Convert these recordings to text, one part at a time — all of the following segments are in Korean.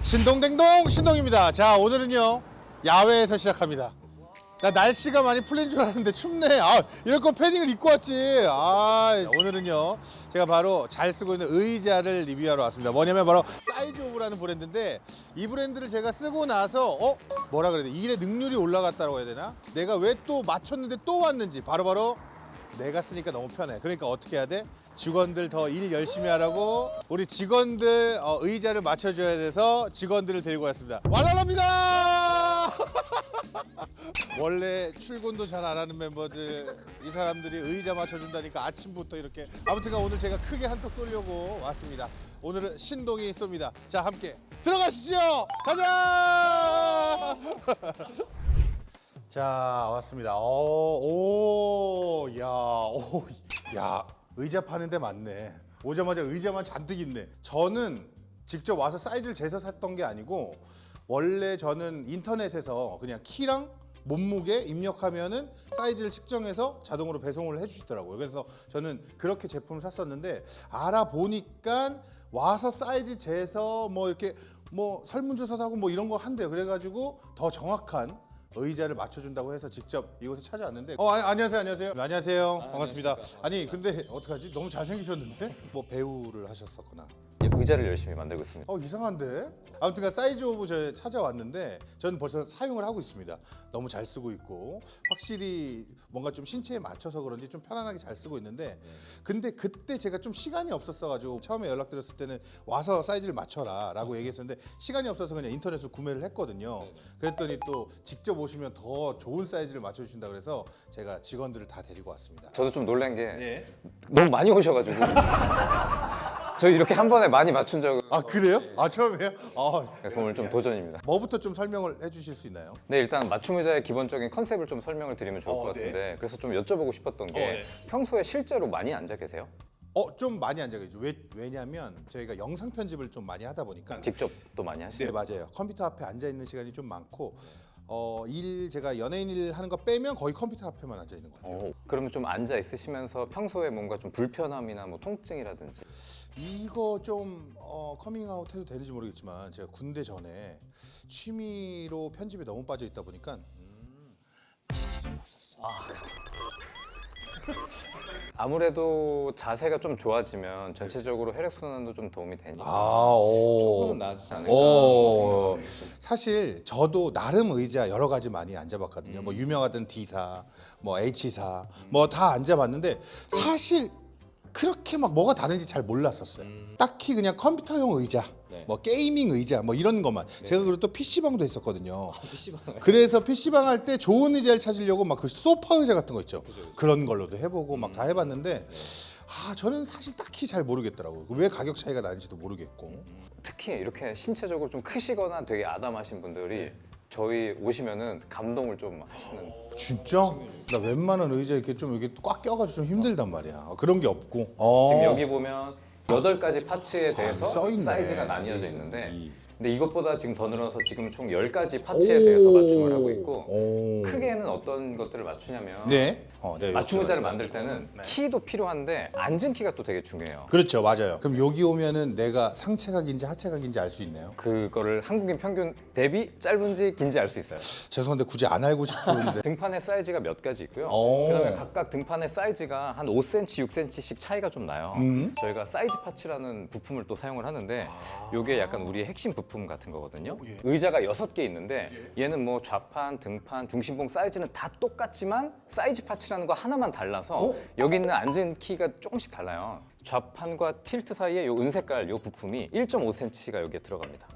신동댕동 신동입니다. 자, 오늘은요 야외에서 시작합니다. 나 날씨가 많이 풀린 줄 알았는데 춥네. 이럴 건 패딩을 입고 왔지. 오늘은요 제가 바로 잘 쓰고 있는 의자를 리뷰하러 왔습니다. 뭐냐면 바로 사이즈 오브라는 브랜드인데, 이 브랜드를 제가 쓰고 나서 뭐라 그래야 돼, 일의 능률이 올라갔다고 해야 되나, 내가 왜 또 맞췄는데 또 왔는지 바로바로 내가 쓰니까 너무 편해. 그러니까 어떻게 해야 돼? 직원들 더 일 열심히 하라고 우리 직원들 의자를 맞춰줘야 돼서 직원들을 데리고 왔습니다. 왈랄합니다. 원래 출근도 잘 안 하는 멤버들, 이 사람들이 의자 맞춰준다니까 아침부터 이렇게. 아무튼간 오늘 제가 크게 한턱 쏘려고 왔습니다. 오늘은 신동이 쏩니다. 자, 함께 들어가시죠. 가자. 자, 왔습니다. 야, 의자 파는 데 많네. 오자마자 의자만 잔뜩 있네. 저는 직접 와서 사이즈를 재서 샀던 게 아니고, 원래 저는 인터넷에서 그냥 키랑 몸무게 입력하면은 사이즈를 측정해서 자동으로 배송을 해주시더라고요. 그래서 저는 그렇게 제품을 샀었는데, 알아보니까 와서 사이즈 재서 뭐 이렇게 뭐 설문조사도 하고 뭐 이런 거 한대요. 그래가지고 더 정확한 의자를 맞춰준다고 해서 직접 이곳에 찾아왔는데, 안녕하세요. 반갑습니다. 아니 근데 어떡하지? 너무 잘생기셨는데? 뭐 배우를 하셨었구나. 의자를 열심히 만들고 있습니다. 이상한데? 아무튼 사이즈 오브 저 찾아왔는데, 저는 벌써 사용을 하고 있습니다. 너무 잘 쓰고 있고, 확실히 뭔가 좀 신체에 맞춰서 그런지 좀 편안하게 잘 쓰고 있는데, 근데 그때 제가 좀 시간이 없었어가지고 처음에 연락드렸을 때는 와서 사이즈를 맞춰라 라고 얘기했었는데, 시간이 없어서 그냥 인터넷으로 구매를 했거든요. 그랬더니 또 직접 오시면 더 좋은 사이즈를 맞춰주신다 그래서 제가 직원들을 다 데리고 왔습니다. 저도 좀 놀란 게 너무 많이 오셔가지고 저희 이렇게 한 번에 많이 맞춘 적은. 그래요? 처음이에요? 그래서 오늘 좀 도전입니다. 뭐부터 좀 설명을 해주실 수 있나요? 네, 일단 맞춤 의자의 기본적인 컨셉을 좀 설명을 드리면 좋을 것 같은데, 그래서 좀 여쭤보고 싶었던 게 평소에 실제로 많이 앉아 계세요? 좀 많이 앉아 계죠. 왜냐면 저희가 영상 편집을 좀 많이 하다 보니까. 직접 또 많이 하시나요? 네, 맞아요. 컴퓨터 앞에 앉아 있는 시간이 좀 많고, 제가 연예인 일 하는 거 빼면 거의 컴퓨터 앞에만 앉아 있는 거예요. 그러면 좀 앉아 있으시면서 평소에 뭔가 좀 불편함이나 뭐 통증이라든지. 이거 좀 커밍아웃 해도 되는지 모르겠지만, 제가 군대 전에 취미로 편집에 너무 빠져 있다 보니까 지질이 왔었어. 아무래도 자세가 좀 좋아지면 전체적으로 혈액순환도 좀 도움이 되니까 조금은 나아지지 않을까. 사실 저도 나름 의자 여러 가지 많이 앉아봤거든요. 뭐 유명하던 D사, 뭐 H사, 뭐 다 앉아봤는데 사실 그렇게 막 뭐가 다른지 잘 몰랐었어요. 딱히 그냥 컴퓨터용 의자, 뭐 게이밍 의자, 뭐 이런 것만. 제가 그리고 또 PC방도 했었거든요. 그래서 PC방 할 때 좋은 의자를 찾으려고 막 그 소파 의자 같은 거 있죠. 그런 걸로도 해보고 막 다 해봤는데, 저는 사실 딱히 잘 모르겠더라고요. 왜 가격 차이가 나는지도 모르겠고. 특히 이렇게 신체적으로 좀 크시거나 되게 아담하신 분들이 저희 오시면은 감동을 좀 하시는. 진짜? 나 웬만한 의자 이렇게 좀 이렇게 꽉 껴가지고 좀 힘들단 말이야. 그런 게 없고. 지금 여기 보면 8가지 파츠에 대해서 써있네. 사이즈가 나뉘어져 있는데, 근데 이것보다 지금 더 늘어서 지금 총 10가지 파츠에 대해서 맞춤을 하고 있고, 크게는 어떤 것들을 맞추냐면 맞춤 의자를 만들 때는 키도 필요한데 앉은 키가 또 되게 중요해요. 그렇죠, 맞아요. 그럼 여기 오면은 내가 상체각인지 하체각인지 알 수 있나요? 그거를 한국인 평균 대비 짧은지 긴지 알 수 있어요. 죄송한데 굳이 안 알고 싶은데. 등판의 사이즈가 몇 가지 있고요. 그다음에 각각 등판의 사이즈가 한 5cm, 6cm씩 차이가 좀 나요. 저희가 사이즈 파츠라는 부품을 또 사용을 하는데, 이게 약간 우리의 핵심 부품 같은 거거든요. 의자가 6개 있는데 얘는 뭐 좌판, 등판, 중심봉 사이즈는 다 똑같지만 사이즈 파츠라는 거 하나만 달라서 여기 있는 앉은 키가 조금씩 달라요. 좌판과 틸트 사이에 요 은색깔 요 부품이 1.5cm가 여기에 들어갑니다.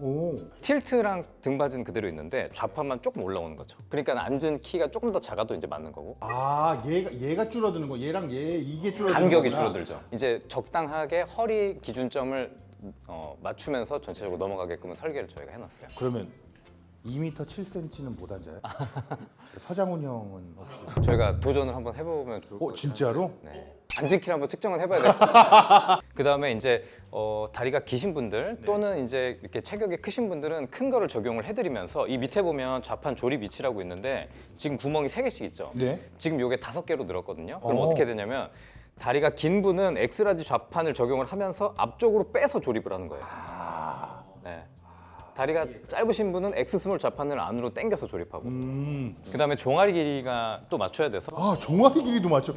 틸트랑 등받이는 그대로 있는데 좌판만 조금 올라오는 거죠. 그러니까 앉은 키가 조금 더 작아도 이제 맞는 거고. 얘가 줄어드는 거, 얘랑 얘 이게 줄어드는 간격이 거구나. 줄어들죠. 이제 적당하게 허리 기준점을 맞추면서 전체적으로 넘어가게끔 설계를 저희가 해놨어요. 그러면 2m 7cm는 못 앉아요? 서장훈 형은 혹시? 저희가 도전을 한번 해보면 좋을 것 같아요. 진짜로? 네. 앉은 키를 한번 측정을 해봐야 돼요. 그 다음에 이제 다리가 기신 분들 또는 이제 이렇게 체격이 크신 분들은 큰 거를 적용을 해드리면서, 이 밑에 보면 좌판 조립 위치라고 있는데 지금 구멍이 3개씩 있죠. 지금 요게 5개로 늘었거든요. 그럼 어떻게 되냐면 다리가 긴 분은 엑스라지 좌판을 적용을 하면서 앞쪽으로 빼서 조립을 하는 거예요. 네. 다리가 짧으신 분은 X스몰 좌판을 안으로 당겨서 조립하고 그다음에 종아리 길이가 또 맞춰야 돼서 아, 종아리 길이도 맞죠?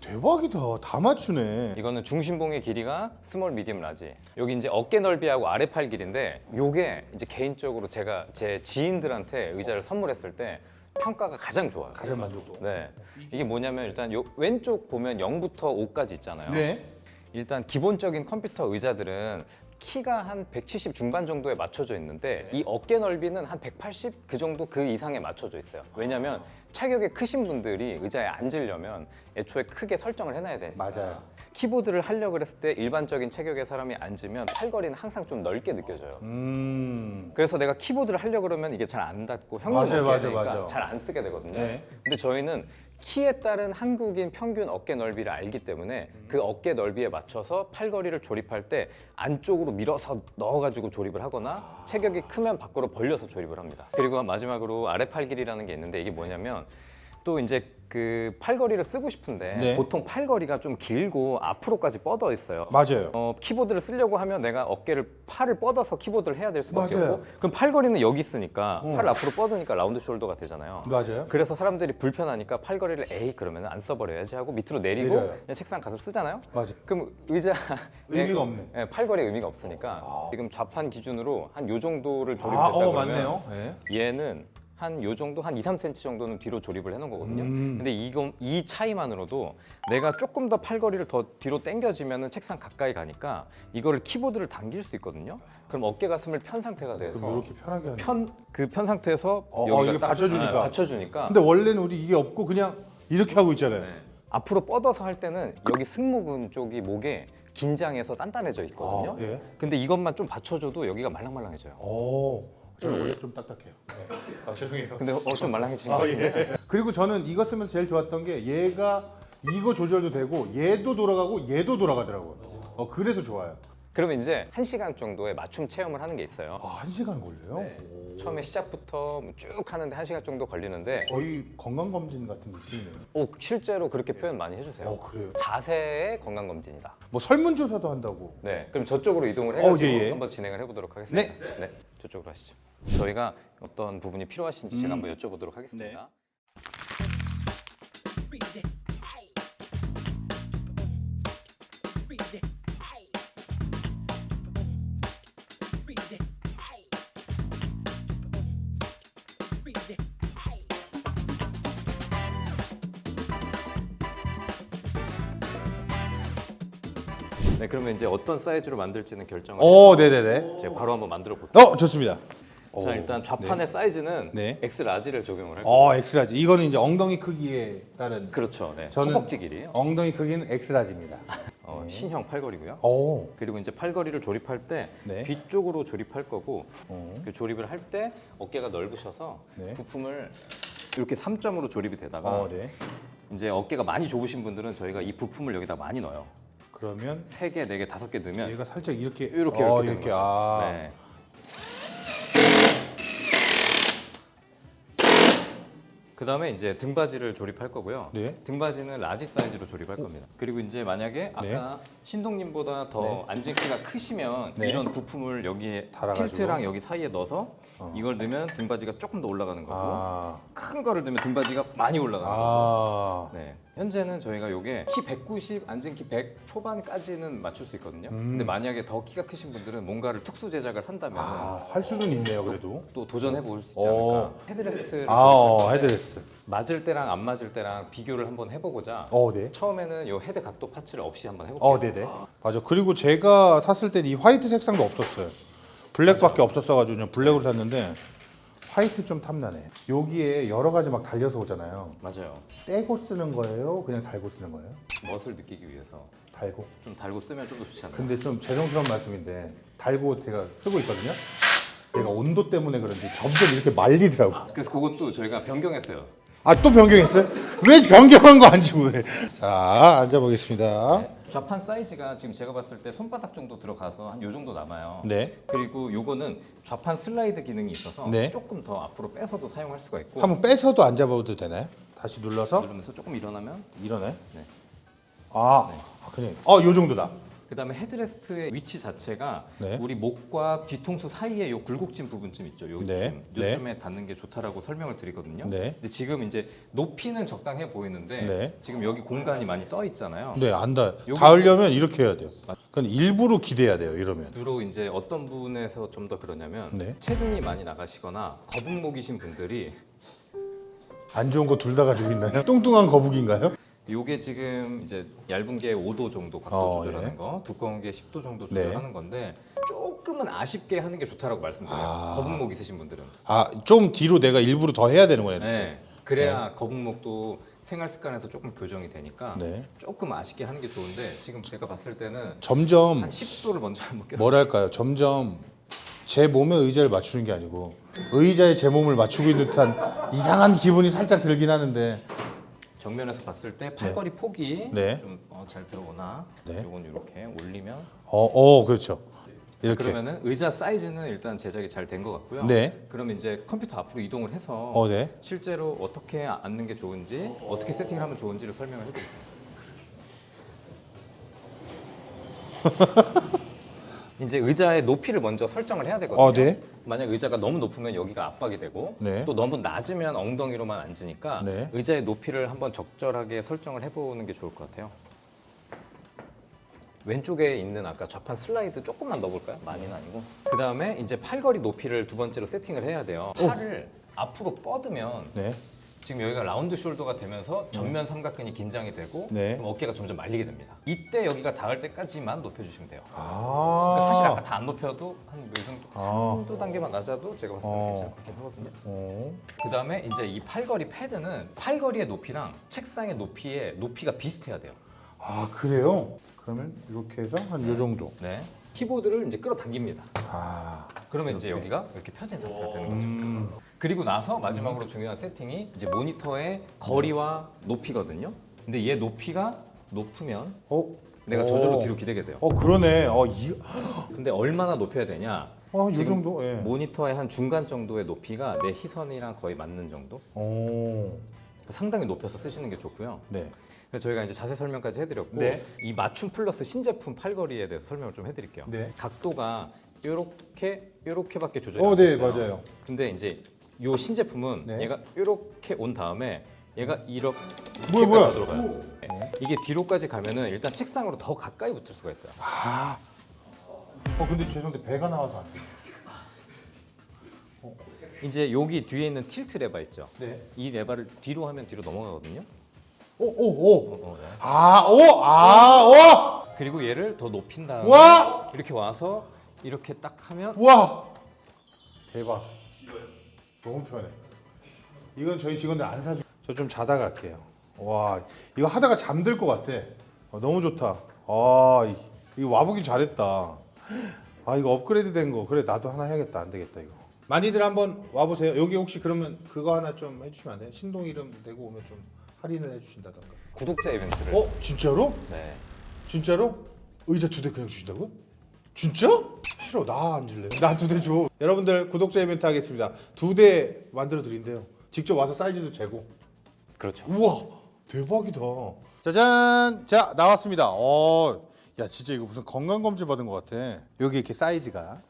대박이다. 다 맞추네. 이거는 중심봉의 길이가 스몰, 미디움, 라지. 여기 이제 어깨 넓이하고 아래 팔 길인데 요게 이제 개인적으로 제가 제 지인들한테 의자를 선물했을 때 평가가 가장 좋아요. 가장 만족도. 네. 이게 뭐냐면 일단 요 왼쪽 보면 0부터 5까지 있잖아요. 네. 일단 기본적인 컴퓨터 의자들은 키가 한 170 중반 정도에 맞춰져 있는데 이 어깨 넓이는 한 180 그 정도 그 이상에 맞춰져 있어요. 왜냐면 체격이 크신 분들이 의자에 앉으려면 애초에 크게 설정을 해놔야 되니까. 맞아요. 키보드를 하려고 그랬을 때 일반적인 체격의 사람이 앉으면 팔걸이는 항상 좀 넓게 느껴져요. 그래서 내가 키보드를 하려고 그러면 이게 잘 안 닿고 맞아요, 형용을 맞아요, 되니까 맞아요. 잘 안 쓰게 되거든요. 네. 근데 저희는 키에 따른 한국인 평균 어깨 넓이를 알기 때문에 그 어깨 넓이에 맞춰서 팔걸이를 조립할 때 안쪽으로 밀어서 넣어가지고 조립을 하거나 체격이 크면 밖으로 벌려서 조립을 합니다. 그리고 마지막으로 아래 팔 길이라는 게 있는데 이게 뭐냐면 또 이제 그 팔걸이를 쓰고 싶은데 네. 보통 팔걸이가 좀 길고 앞으로까지 뻗어 있어요. 맞아요. 키보드를 쓰려고 하면 내가 팔을 뻗어서 키보드를 해야 될 수밖에 맞아요. 없고 그럼 팔걸이는 여기 있으니까 팔 앞으로 뻗으니까 라운드 숄더가 되잖아요. 맞아요. 그래서 사람들이 불편하니까 팔걸이를 에이 그러면 안 써버려야지 하고 밑으로 내리고 내려요. 그냥 책상 가서 쓰잖아요. 맞아요. 그럼 의자 의미가 없네. 네, 팔걸이 의미가 없으니까 지금 좌판 기준으로 한 요 정도를 조립됐다 아, 그러면 맞네요. 네. 얘는 한 요 정도 한 2, 3cm 정도는 뒤로 조립을 해놓은 거거든요. 근데 이 차이만으로도 내가 조금 더 팔걸이를 더 뒤로 당겨지면은 책상 가까이 가니까 이거를 키보드를 당길 수 있거든요. 그럼 어깨 가슴을 편 상태가 돼서 그럼 이렇게 편하게 하는. 편 상태에서 이게 받쳐주니까. 받쳐주니까 근데 원래는 우리 이게 없고 그냥 이렇게 하고 있잖아요. 네. 앞으로 뻗어서 할 때는 여기 승모근 쪽이 목에 긴장해서 단단해져 있거든요. 아, 예. 근데 이것만 좀 받쳐줘도 여기가 말랑말랑해져요. 저는 원래 좀 딱딱해요. 네. 죄송해요. 근데 좀 말랑해지는 거 같아요. 예. 그리고 저는 이거 쓰면서 제일 좋았던 게 얘가 이거 조절도 되고 얘도 돌아가고 얘도 돌아가더라고요. 그래서 좋아요. 그러면 이제 1시간 정도의 맞춤 체험을 하는 게 있어요. 아, 1시간 걸려요? 네. 처음에 시작부터 쭉 하는데 1시간 정도 걸리는데 거의 건강검진 같은 느낌이네요. 실제로 그렇게 표현 많이 해주세요. 그래요? 자세의 건강검진이다. 뭐 설문조사도 한다고. 네, 그럼 저쪽으로 이동을 해가지고 예, 예. 한번 진행을 해보도록 하겠습니다. 네, 저쪽으로 하시죠. 저희가 어떤 부분이 필요하신지 제가 한번 여쭤보도록 하겠습니다. 네, 그러면 이제 어떤 사이즈로 만들지는 결정을 네네네. 제가 바로 한번 만들어 볼게요. 좋습니다. 자, 일단 좌판의 사이즈는 네. X 라지를 적용을 할 거예요. 엑스라지. 이거는 이제 엉덩이 크기에 따른. 그렇죠. 네. 저는 허벅지 길이에요. 엉덩이 크기는 엑스라지입니다. 신형 팔걸이고요. 오. 그리고 이제 팔걸이를 조립할 때 네. 뒤쪽으로 조립할 거고 어. 그 조립을 할 때 어깨가 넓으셔서 네. 부품을 이렇게 3점으로 조립이 되다가 네. 이제 어깨가 많이 좁으신 분들은 저희가 이 부품을 여기다 많이 넣어요. 그러면 3개, 4개, 5개 넣으면 얘가 살짝 이렇게 이렇게 되는 이렇게 거죠. 네. 그 다음에 이제 등받이를 조립할 거고요. 네. 등받이는 라지 사이즈로 조립할 겁니다. 그리고 이제 만약에 아까 신동님보다 더 앉은 키가 크시면 네. 이런 부품을 여기에 달아가지고. 틸트랑 여기 사이에 넣어서 이걸 넣으면 등받이가 조금 더 올라가는 거고 큰 거를 넣으면 등받이가 많이 올라가는 거고. 네. 현재는 저희가 요게 키 190, 앉은 키 100 초반까지는 맞출 수 있거든요. 근데 만약에 더 키가 크신 분들은 뭔가를 특수 제작을 한다면 할 수는 있네요, 그래도. 또 도전해 볼 수 있지 않을까. 헤드레스를 헤드레스. 맞을 때랑 안 맞을 때랑 비교를 한번 해보고자 네. 처음에는 요 헤드 각도 파츠를 없이 한번 해볼게요. 네네. 맞아. 그리고 제가 샀을 때 이 화이트 색상도 없었어요. 블랙밖에 없었어가지고 그냥 블랙으로 샀는데 화이트 좀 탐나네. 여기에 여러 가지 막 달려서 오잖아요. 맞아요. 떼고 쓰는 거예요? 그냥 달고 쓰는 거예요? 멋을 느끼기 위해서 달고. 좀 달고 쓰면 좀 더 좋지 않나요? 근데 좀 죄송스러운 말씀인데 달고 제가 쓰고 있거든요. 얘가 온도 때문에 그런지 점점 이렇게 말리더라고. 그래서 그것도 저희가 변경했어요. 또 변경했어요? 왜 변경한 거 안 주고 해? 자, 앉아보겠습니다. 좌판 사이즈가 지금 제가 봤을 때 손바닥 정도 들어가서 한 요 정도 남아요. 네. 그리고 요거는 좌판 슬라이드 기능이 있어서 네. 조금 더 앞으로 빼서도 사용할 수가 있고 한번 빼서도 앉아봐도 되나요? 다시 눌러서 누르면서 조금 일어나면 일어나요? 네. 그냥. 요 정도다. 그다음에 헤드레스트의 위치 자체가 네. 우리 목과 뒤통수 사이에 요 굴곡진 부분쯤 있죠. 요쯤 네. 요쯤에 닿는 게 좋다라고 설명을 드리거든요. 네. 근데 지금 이제 높이는 적당해 보이는데 네. 지금 여기 공간이 많이 떠 있잖아요. 네, 안 닿아요. 여기- 닿으려면 이렇게 해야 돼요. 그건 일부러 기대야 돼요, 이러면. 주로 이제 어떤 부분에서 좀 더 그러냐면 네. 체중이 많이 나가시거나 거북목이신 분들이 안 좋은 거 둘 다 가지고 있나요? 뚱뚱한 거북인가요? 요게 지금 이제 얇은 게 5도 정도 각도 어, 조절하는 예. 거, 두꺼운 게 10도 정도 네. 조절하는 건데 조금은 아쉽게 하는 게 좋다라고 말씀드려요. 아. 거북목 있으신 분들은. 아, 좀 뒤로 내가 일부러 더 해야 되는 거예요, 이렇게. 네. 그래야 거북목도 생활 습관에서 조금 교정이 되니까 네. 조금 아쉽게 하는 게 좋은데 지금 제가 봤을 때는 점점 한 10도를 먼저 한번 껴. 뭐랄까요? 점점 제 몸에 의자를 맞추는 게 아니고 의자에 제 몸을 맞추고 있는 듯한 이상한 기분이 살짝 들긴 하는데. 정면에서 봤을 때 팔걸이 폭이 네. 좀 잘 들어오나 네. 요건 이렇게 올리면 그렇죠. 이렇게. 그러면은 의자 사이즈는 일단 제작이 잘 된 것 같고요. 네. 그러면 이제 컴퓨터 앞으로 이동을 해서 네. 실제로 어떻게 앉는 게 좋은지 어떻게 세팅을 하면 좋은지를 설명을 해드릴게요. 이제 의자의 높이를 먼저 설정을 해야 되거든요. 네. 만약 의자가 너무 높으면 여기가 압박이 되고 네. 또 너무 낮으면 엉덩이로만 앉으니까 네. 의자의 높이를 한번 적절하게 설정을 해보는 게 좋을 것 같아요. 왼쪽에 있는 아까 좌판 슬라이드 조금만 넣어볼까요? 많이는 아니고. 그 다음에 이제 팔걸이 높이를 두 번째로 세팅을 해야 돼요. 팔을 앞으로 뻗으면 네. 지금 여기가 라운드 숄더가 되면서 전면 삼각근이 긴장이 되고 네. 그럼 어깨가 점점 말리게 됩니다. 이때 여기가 닿을 때까지만 높여주시면 돼요. 아. 그러니까 사실 아까 다 안 높여도 한 이 정도, 아. 한두 단계만 낮아도 제가 봤을 때 괜찮을 것 같긴 하거든요. 그 다음에 이제 이 팔걸이 패드는 팔걸이의 높이랑 책상의 높이가 비슷해야 돼요. 아, 그래요? 그러면 이렇게 해서 한 요 정도. 네. 키보드를 이제 끌어당깁니다. 아. 그러면 이제 이렇게. 여기가 이렇게 펴진 상태가 되는 거죠. 그리고 나서 마지막으로 중요한 세팅이 이제 모니터의 거리와 높이거든요. 근데 얘 높이가 높으면 내가 저절로 뒤로 기대게 돼요. 그러네. 근데 얼마나 높여야 되냐? 요 지금 정도. 예. 모니터의 한 중간 정도의 높이가 내 시선이랑 거의 맞는 정도? 상당히 높여서 쓰시는 게 좋고요. 네. 그래서 저희가 이제 자세 설명까지 해드렸고 네. 이 맞춤 플러스 신제품 팔걸이에 대해서 설명을 좀 해드릴게요. 네. 각도가 요렇게밖에 조절이 네, 안 됐어요. 맞아요. 근데 이제 요 신제품은 네. 얘가 요렇게 온 다음에 얘가 이렇게 뭐야? 들어가요. 네. 이게 뒤로까지 가면은 일단 책상으로 더 가까이 붙을 수가 있어요. 근데 죄송한데 배가 나와서 안 돼. 이제 여기 뒤에 있는 틸트 레바 있죠. 네. 이 레바를 뒤로 하면 뒤로 넘어가거든요. 그리고 얘를 더 높인 다음에 와! 이렇게 와서 이렇게 딱 하면 와! 대박. 너무 편해. 이건 저희 직원들 안 사줘. 저 좀 자다 갈게요. 와, 이거 하다가 잠들 것 같아. 너무 좋다. 이거 와보길 잘했다. 이거 업그레이드 된 거. 그래, 나도 하나 해야겠다. 안 되겠다, 이거. 많이들 한번 와보세요. 여기 혹시 그러면 그거 하나 좀 해주시면 안 돼요? 신동 이름 내고 오면 좀 할인을 해주신다던가. 구독자 이벤트를 진짜로? 네. 진짜로? 의자 2대 그냥 주신다고요? 진짜? 싫어, 나 앉을래. 나 2대 줘. 여러분들 구독자 이벤트 하겠습니다. 2대 만들어 드린대요. 직접 와서 사이즈도 재고. 그렇죠. 우와, 대박이다. 짜잔, 자 나왔습니다. 야 진짜 이거 무슨 건강 검진 받은 것 같아. 여기 이렇게 사이즈가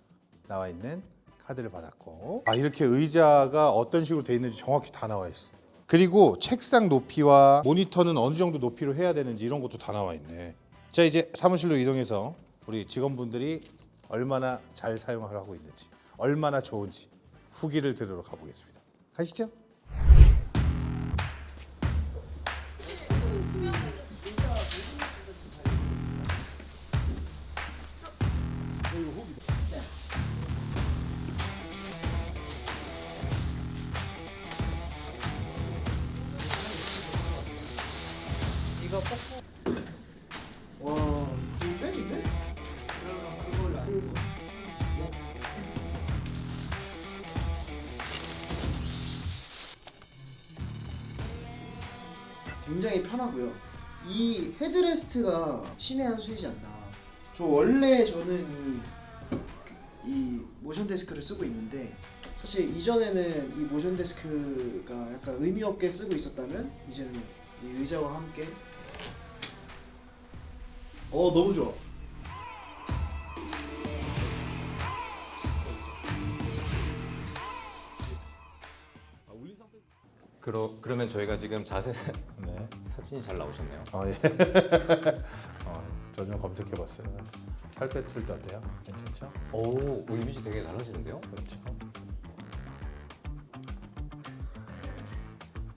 나와 있는 카드를 받았고, 이렇게 의자가 어떤 식으로 돼 있는지 정확히 다 나와 있어. 그리고 책상 높이와 모니터는 어느 정도 높이로 해야 되는지 이런 것도 다 나와 있네. 자 이제 사무실로 이동해서 우리 직원분들이 얼마나 잘 사용을 하고 있는지, 얼마나 좋은지 후기를 들으러 가보겠습니다. 가시죠. 이거 와, 지금 땡인데? 굉장히 편하고요. 이 헤드레스트가 신의 한 수이지 않나. 저는 이 모션 데스크를 쓰고 있는데 사실 이전에는 이 모션 데스크가 약간 의미 없게 쓰고 있었다면 이제는 이 의자와 함께 너무 좋아. 그러면 저희가 지금 자세 네. 사진이 잘 나오셨네요. 예. 저 좀 검색해봤어요. 살 뺐을 때 어때요? 괜찮죠? 오, 이미지 되게 달라지는데요? 그렇죠.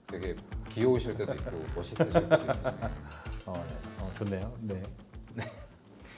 되게 귀여우실 때도 있고 멋있으실 때도 있으시고. 좋네요. 네.